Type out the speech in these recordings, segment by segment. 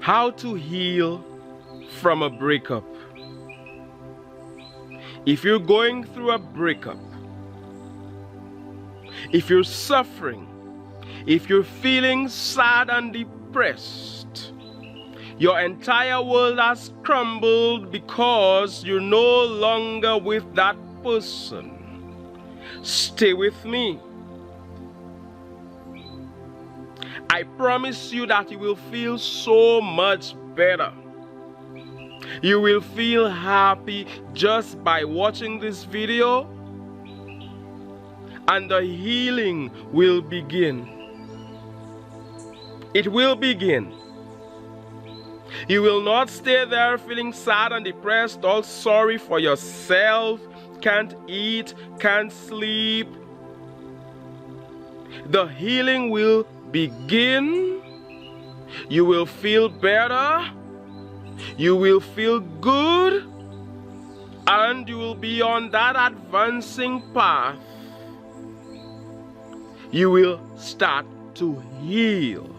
How to heal from a breakup. If you're going through a breakup, if you're suffering, if you're feeling sad and depressed, your entire world has crumbled because you're no longer with that person, stay with me. I promise you that you will feel so much better. You will feel happy just by watching this video, and the healing will begin. It will begin. You will not stay there feeling sad and depressed, all sorry for yourself, can't eat, can't sleep. The healing will begin. You will feel better. You will feel good. And you will be on that advancing path. You will start to heal.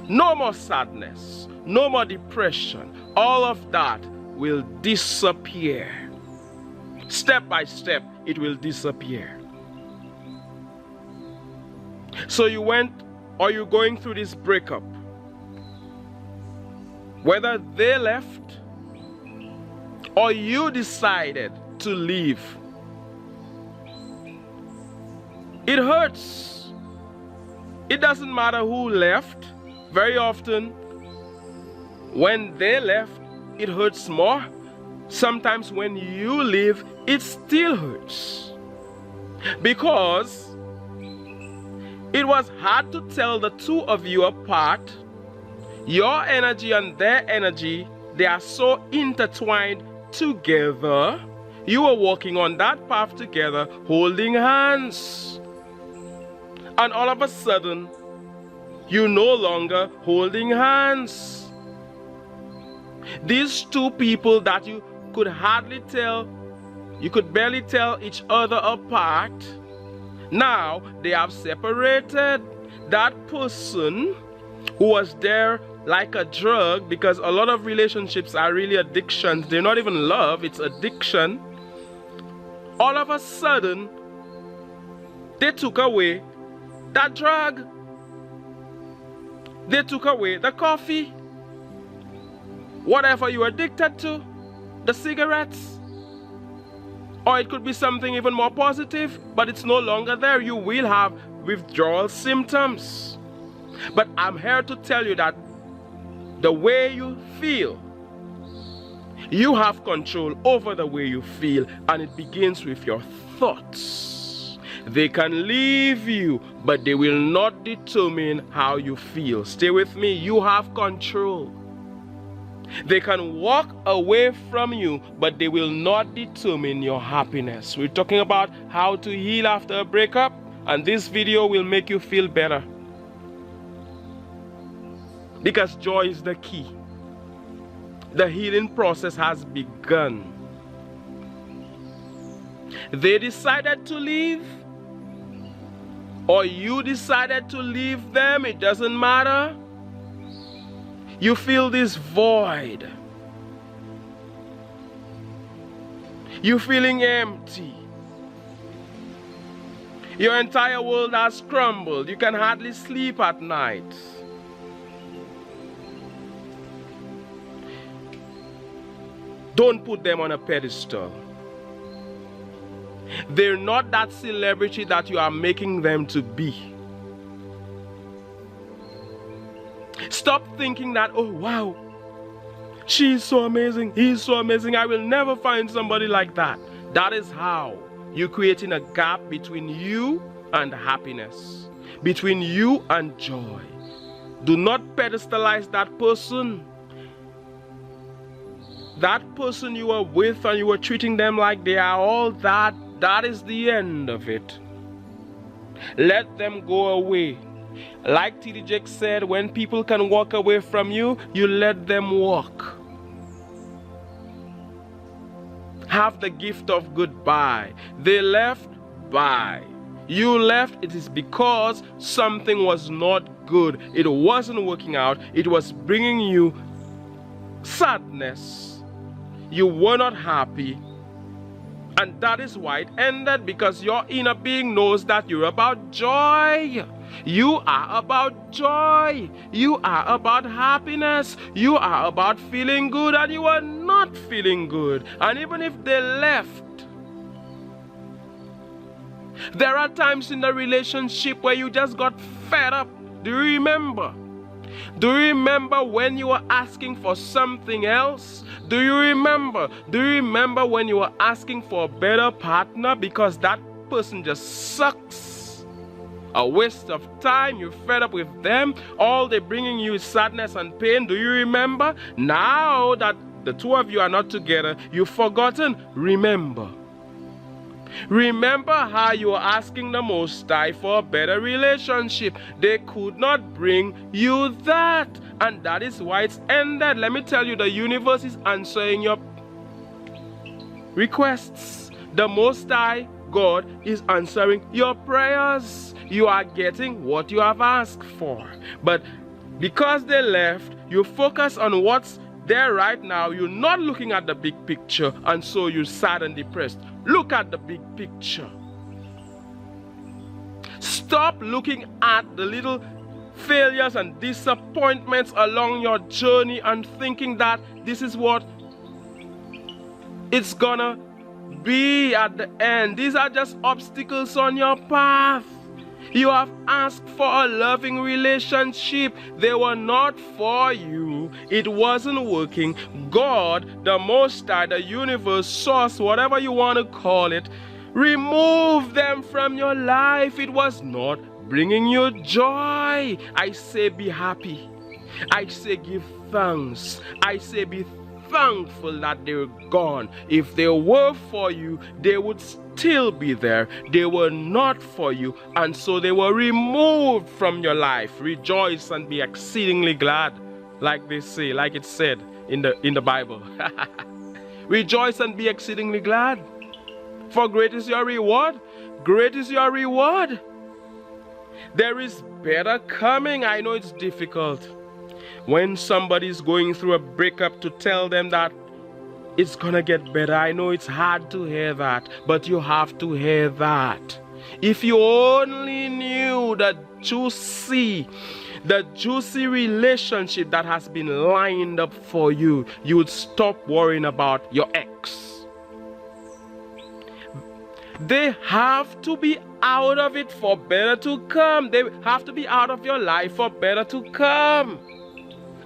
No more sadness, no more depression. All of that will disappear. Step by step, it will disappear. So you went, or you're going through this breakup. Whether they left or you decided to leave, it hurts. It doesn't matter who left. Very often, when they left, it hurts more. Sometimes when you leave, it still hurts. Because it was hard to tell the two of you apart. Your energy and their energy, they are so intertwined together. You were walking on that path together, holding hands. And all of a sudden, you're no longer holding hands. These two people that you could hardly tell, you could barely tell each other apart, now they have separated. That person who was there like a drug, because a lot of relationships are really addictions. They're not even love, it's addiction. All of a sudden, they took away that drug. They took away the coffee, whatever you're addicted to, the cigarettes. Or it could be something even more positive, but it's no longer there. You will have withdrawal symptoms. But I'm here to tell you that the way you feel, you have control over the way you feel, and it begins with your thoughts. They can leave you, but they will not determine how you feel. Stay with me. You have control. They can walk away from you, but they will not determine your happiness. We're talking about how to heal after a breakup, and this video will make you feel better. Because joy is the key. The healing process has begun. They decided to leave, or you decided to leave them, it doesn't matter. You feel this void. You're feeling empty. Your entire world has crumbled. You can hardly sleep at night. Don't put them on a pedestal. They're not that celebrity that you are making them to be. Stop thinking that, oh wow, she's so amazing, he's so amazing, I will never find somebody like that. That is how you're creating a gap between you and happiness, between you and joy. Do not pedestalize that person. That person you were with and you were treating them like they are all that, that is the end of it. Let them go away. Like T.D. Jakes said, when people can walk away from you, you let them walk. Have the gift of goodbye. They left, bye. You left, it is because something was not good. It wasn't working out. It was bringing you sadness. You were not happy. And that is why it ended, because your inner being knows that you're about joy. You are about joy. You are about happiness. You are about feeling good, and you are not feeling good. And even if they left, there are times in the relationship where you just got fed up. Do you remember? Do you remember when you were asking for something else? Do you remember? Do you remember when you were asking for a better partner because that person just sucks? A waste of time. You're fed up with them. All they're bringing you is sadness and pain. Do you remember? Now that the two of you are not together, you've forgotten. Remember. Remember how you were asking the Most High for a better relationship. They could not bring you that. And that is why it's ended. Let me tell you, the universe is answering your requests. The Most High God is answering your prayers. You are getting what you have asked for. But because they left, you focus on what's there right now. You're not looking at the big picture, and so you're sad and depressed. Look at the big picture. Stop looking at the little failures and disappointments along your journey and thinking that this is what it's gonna be at the end. These are just obstacles on your path. You have asked for a loving relationship. They were not for you. It wasn't working. God, the Most High, the universe, source, whatever you want to call it, remove them from your life. It was not bringing you joy. I say be happy. I say give thanks. I say be thankful that they're gone. If they were for you, they would still be there. They were not for you, and so they were removed from your life. Rejoice and be exceedingly glad, like they say, like it said in the Bible. Rejoice and be exceedingly glad, for great is your reward. Great is your reward. There is better coming. I know it's difficult when somebody's going through a breakup to tell them that it's gonna get better. I know it's hard to hear that, but you have to hear that. If you only knew the juicy relationship that has been lined up for you, you would stop worrying about your ex. They have to be out of it for better to come. They have to be out of your life for better to come.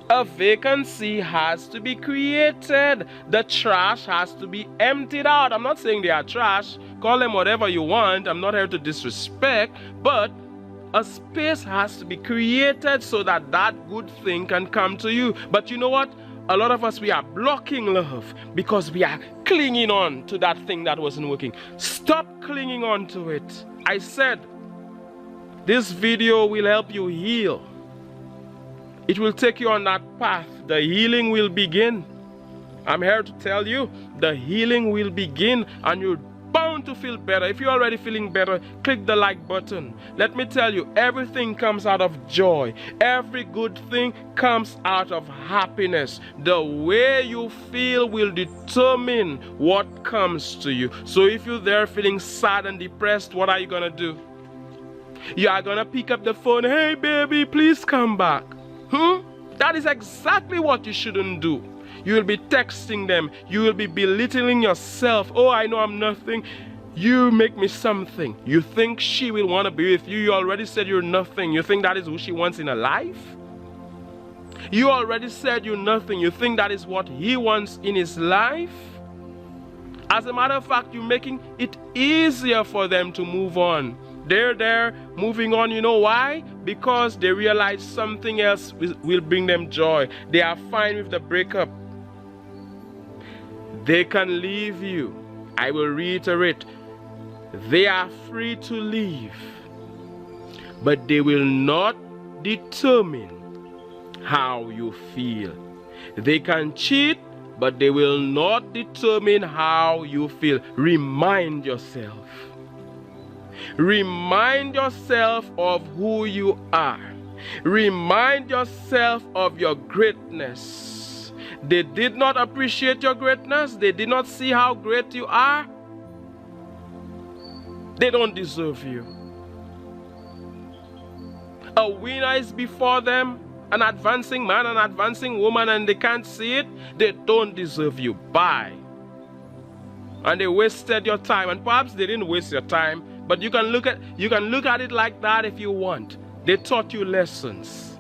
A vacancy has to be created. The trash has to be emptied out. I'm not saying they are trash. Call them whatever you want. I'm not here to disrespect. But a space has to be created so that that good thing can come to you. But you know what? A lot of us, we are blocking love because we are clinging on to that thing that wasn't working. Stop clinging on to it. I said this video will help you heal. It will take you on that path. The healing will begin. I'm here to tell you, the healing will begin, and you're bound to feel better. If you're already feeling better, click the like button. Let me tell you, everything comes out of joy. Every good thing comes out of happiness. The way you feel will determine what comes to you. So if you're there feeling sad and depressed, what are you gonna do? You are gonna pick up the phone. Hey baby, please come back. That is exactly what you shouldn't do. You will be texting them. You will be belittling yourself. Oh, I know I'm nothing. You make me something. You think she will want to be with you. You already said you're nothing. You think that is who she wants in her life? You already said you're nothing. You think that is what he wants in his life? As a matter of fact, you're making it easier for them to move on. They're there moving on. You know why? Because they realize something else will bring them joy. They are fine with the breakup. They can leave you. I will reiterate. They are free to leave. But they will not determine how you feel. They can cheat, but they will not determine how you feel. Remind yourself. Remind yourself of who you are. Remind yourself of your greatness. They did not appreciate your greatness. They did not see how great you are. They don't deserve you. A winner is before them, an advancing man, an advancing woman, and they can't see it. They don't deserve you. Bye. And they wasted your time, and perhaps they didn't waste your time, but you can look at it like that if you want. They taught you lessons,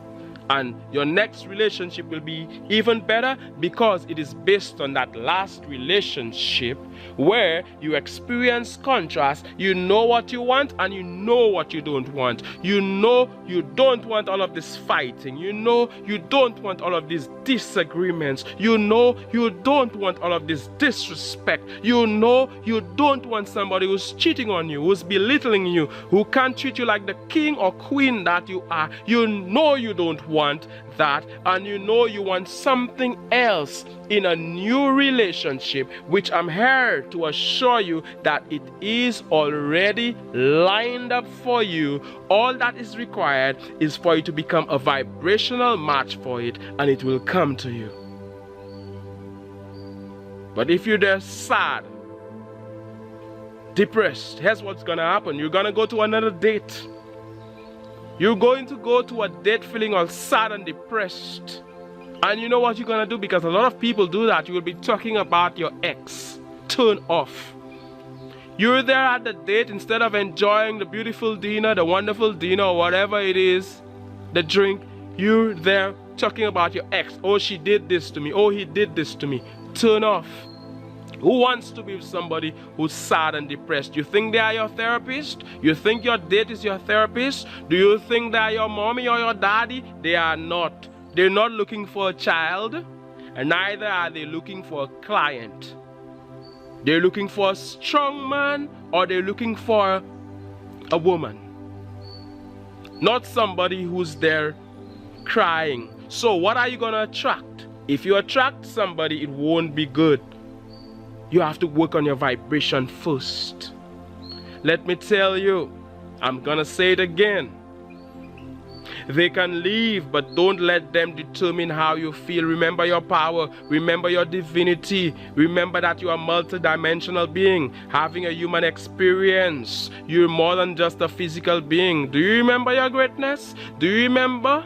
and your next relationship will be even better because it is based on that last relationship where you experience contrast. You know what you want and you know what you don't want. You know you don't want all of this fighting. You know you don't want all of these disagreements. You know you don't want all of this disrespect. You know you don't want somebody who's cheating on you, who's belittling you, who can't treat you like the king or queen that you are. You know you don't want that, and you know you want something else in a new relationship, which I'm here to assure you that it is already lined up for you. All that is required is for you to become a vibrational match for it, and it will come to you. But if you're there sad, depressed, here's what's gonna happen. You're gonna go to another date. You're going to go to a date feeling all sad and depressed. And you know what you're going to do? Because a lot of people do that. You will be talking about your ex. Turn off. You're there at the date, instead of enjoying the beautiful dinner, the wonderful dinner, or whatever it is, the drink, you're there talking about your ex. Oh, she did this to me. Oh, he did this to me. Turn off. Who wants to be with somebody who's sad and depressed? You think they are your therapist? You think your date is your therapist? Do you think they are your mommy or your daddy? They are not. They're not looking for a child, and neither are they looking for a client. They're looking for a strong man, or they're looking for a woman. Not somebody who's there crying. So what are you going to attract? If you attract somebody, it won't be good. You have to work on your vibration first. Let me tell you, I'm gonna say it again. They can leave, but don't let them determine how you feel. Remember your power. Remember your divinity. Remember that you are a multidimensional being, having a human experience. You're more than just a physical being. Do you remember your greatness? Do you remember?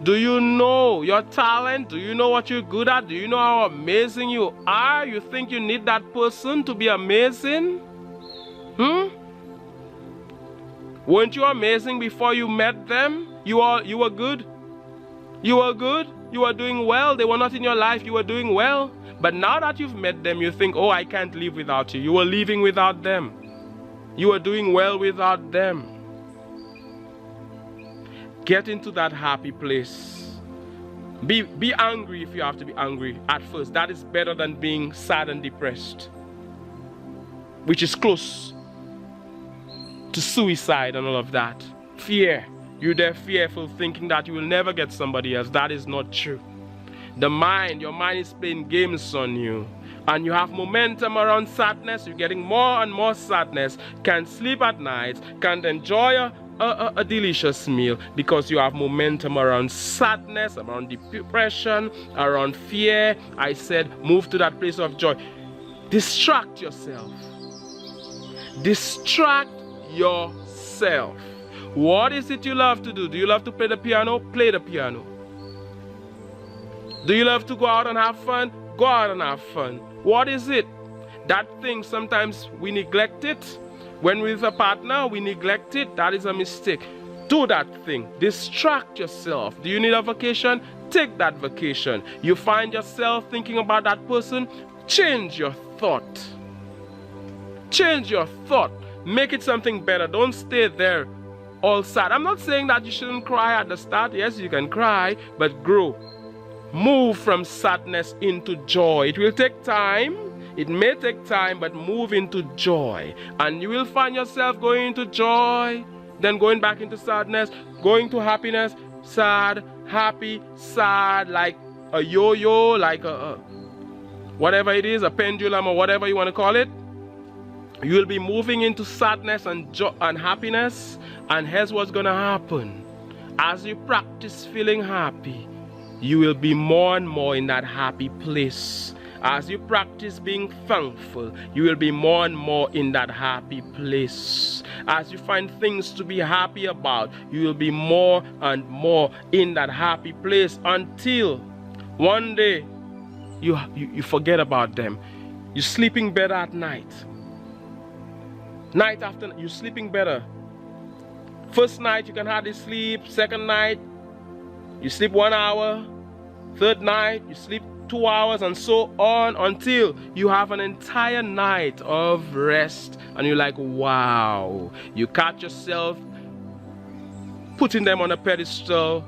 Do you know your talent? Do you know what you're good at? Do you know how amazing you are? You think you need that person to be amazing? Weren't you amazing before you met them? You were good. You were good. You were doing well. They were not in your life. You were doing well. But now that you've met them, you think, oh, I can't live without you. You were living without them. You were doing well without them. Get into that happy place. Be angry if you have to be angry at first. That is better than being sad and depressed, which is close to suicide and all of that. Fear. You're there fearful, thinking that you will never get somebody else. That is not true. Your mind is playing games on you. And you have momentum around sadness. You're getting more and more sadness. Can't sleep at night. Can't enjoy a delicious meal because you have momentum around sadness, around depression, around fear. I said move to that place of joy. Distract yourself. Distract yourself. What is it you love to do? Do you love to play the piano? Play the piano. Do you love to go out and have fun? Go out and have fun. What is it? That thing, sometimes we neglect it. When we're with a partner, we neglect it. That is a mistake. Do that thing. Distract yourself. Do you need a vacation? Take that vacation. You find yourself thinking about that person? Change your thought. Change your thought. Make it something better. Don't stay there all sad. I'm not saying that you shouldn't cry at the start. Yes, you can cry, but grow. Move from sadness into joy. It will take time. It may take time, but move into joy. And you will find yourself going into joy, then going back into sadness, going to happiness, sad, happy, sad, like a yo-yo, like a whatever it is, a pendulum or whatever you want to call it. You will be moving into sadness and joy and happiness. And here's what's going to happen. As you practice feeling happy, you will be more and more in that happy place. As you practice being thankful, you will be more and more in that happy place. As you find things to be happy about, you will be more and more in that happy place until one day you forget about them. You're sleeping better at night. Night after you're sleeping better. First night you can hardly sleep. Second night you sleep 1 hour. Third night you sleep 2 hours, and so on until you have an entire night of rest. And you're like, wow. You catch yourself putting them on a pedestal.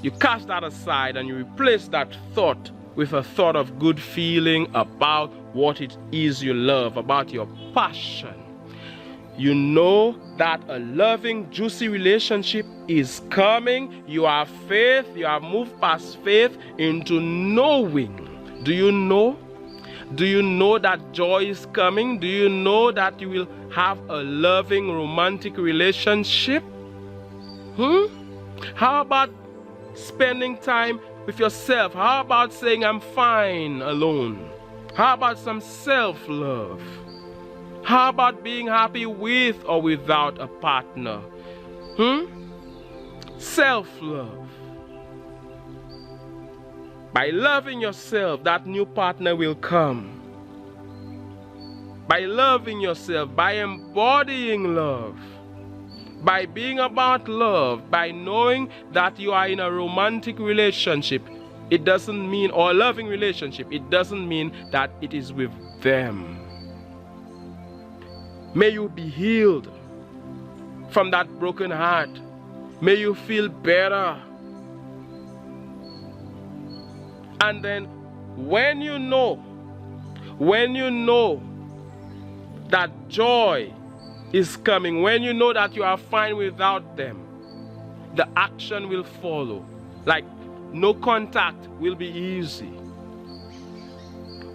You cast that aside and you replace that thought with a thought of good feeling about what it is you love, about your passion. You know that a loving, juicy relationship is coming. You have faith. You have moved past faith into knowing. Do you know? Do you know that joy is coming? Do you know that you will have a loving, romantic relationship? How about spending time with yourself? How about saying, I'm fine alone? How about some self-love? How about being happy with or without a partner? Self-love. By loving yourself, that new partner will come. By loving yourself, by embodying love, by being about love, by knowing that you are in a romantic relationship, it doesn't mean, or a loving relationship, it doesn't mean that it is with them. May you be healed from that broken heart. May you feel better. And then when you know that joy is coming, when you know that you are fine without them, the action will follow. Like no contact will be easy.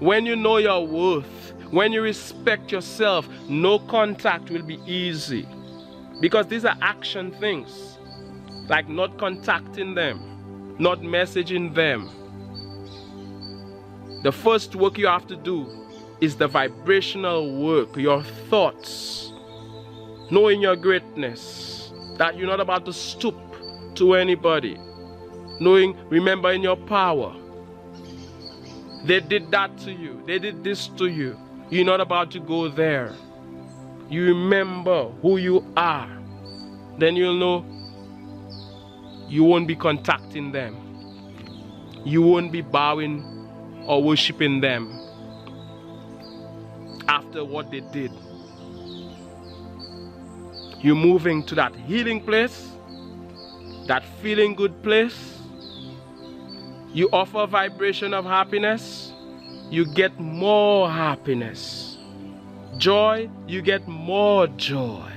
When you know your worth, when you respect yourself, no contact will be easy. Because these are action things. Like not contacting them, not messaging them. The first work you have to do is the vibrational work, your thoughts. Knowing your greatness, that you're not about to stoop to anybody. Remembering your power. They did that to you. They did this to you. You're not about to go there. You remember who you are. Then you'll know you won't be contacting them. You won't be bowing or worshiping them after what they did. You're moving to that healing place, that feeling good place. You offer a vibration of happiness, you get more happiness. Joy, you get more joy.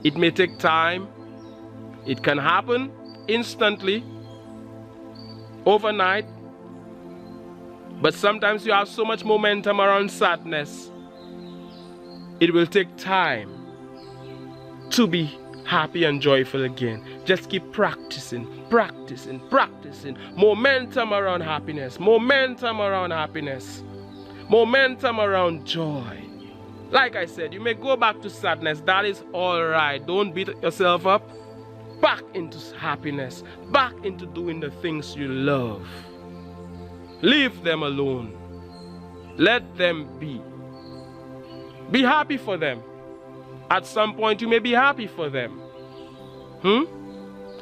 It may take time. It can happen instantly, overnight. But sometimes you have so much momentum around sadness. It will take time to be happy and joyful again. Just keep practicing. Momentum around happiness. Momentum around happiness. Momentum around joy. Like I said, you may go back to sadness. That is all right. Don't beat yourself up. Back into happiness. Back into doing the things you love. Leave them alone. Let them be. Be happy for them. At some point you may be happy for them.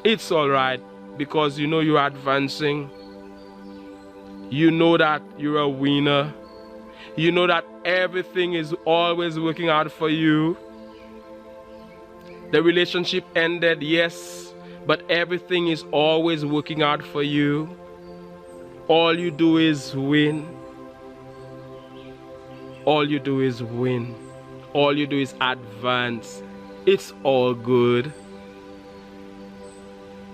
It's all right, because you know you're advancing. You know that you're a winner. You know that everything is always working out for you. The relationship ended, yes, but everything is always working out for you. All you do is win. All you do is win. All you do is advance. It's all good.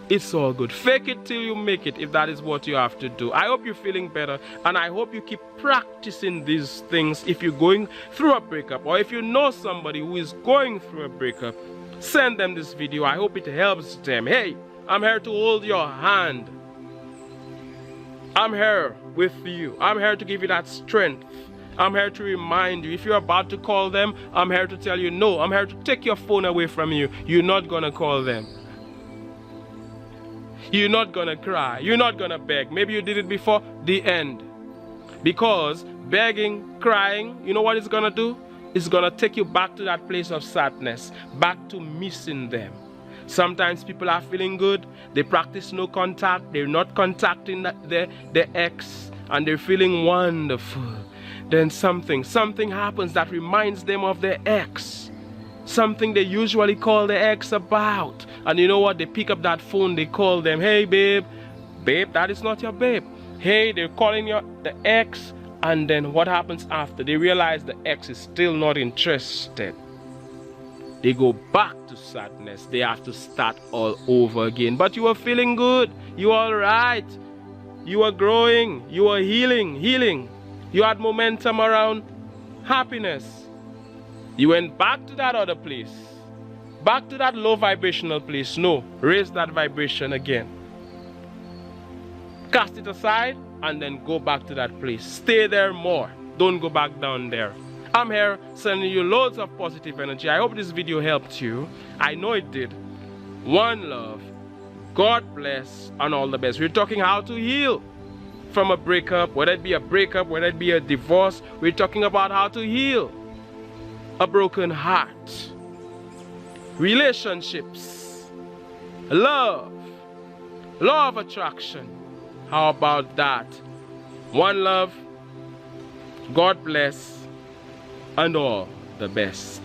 It's all good. Fake it till you make it, if that is what you have to do. I hope you're feeling better, and I hope you keep practicing these things if you're going through a breakup, or if you know somebody who is going through a breakup. Send them this video. I hope it helps them. Hey, I'm here to hold your hand. I'm here with you. I'm here to give you that strength. I'm here to remind you. If you're about to call them, I'm here to tell you no. I'm here to take your phone away from you. You're not going to call them. You're not going to cry. You're not going to beg. Maybe you did it before. The end. Because begging, crying, you know what it's going to do? It's going to take you back to that place of sadness. Back to missing them. Sometimes people are feeling good. They practice no contact. They're not contacting their ex. And they're feeling wonderful. Then something happens that reminds them of their ex. Something they usually call their ex about. And you know what? They pick up that phone. They call them. Hey, babe. Babe, that is not your babe. Hey, they're calling the ex. And then what happens after? They realize the ex is still not interested. They go back to sadness. They have to start all over again. But you are feeling good. You are all right. You are growing. You are healing. You had momentum around happiness. You went back to that other place. Back to that low vibrational place. No, raise that vibration again. Cast it aside and then go back to that place. Stay there more. Don't go back down there. I'm here sending you loads of positive energy. I hope this video helped you. I know it did. One love. God bless and all the best. We're talking how to heal from a breakup, whether it be a breakup, whether it be a divorce. We're talking about how to heal a broken heart, relationships, love, law of attraction. How about that? One love, God bless, and all the best.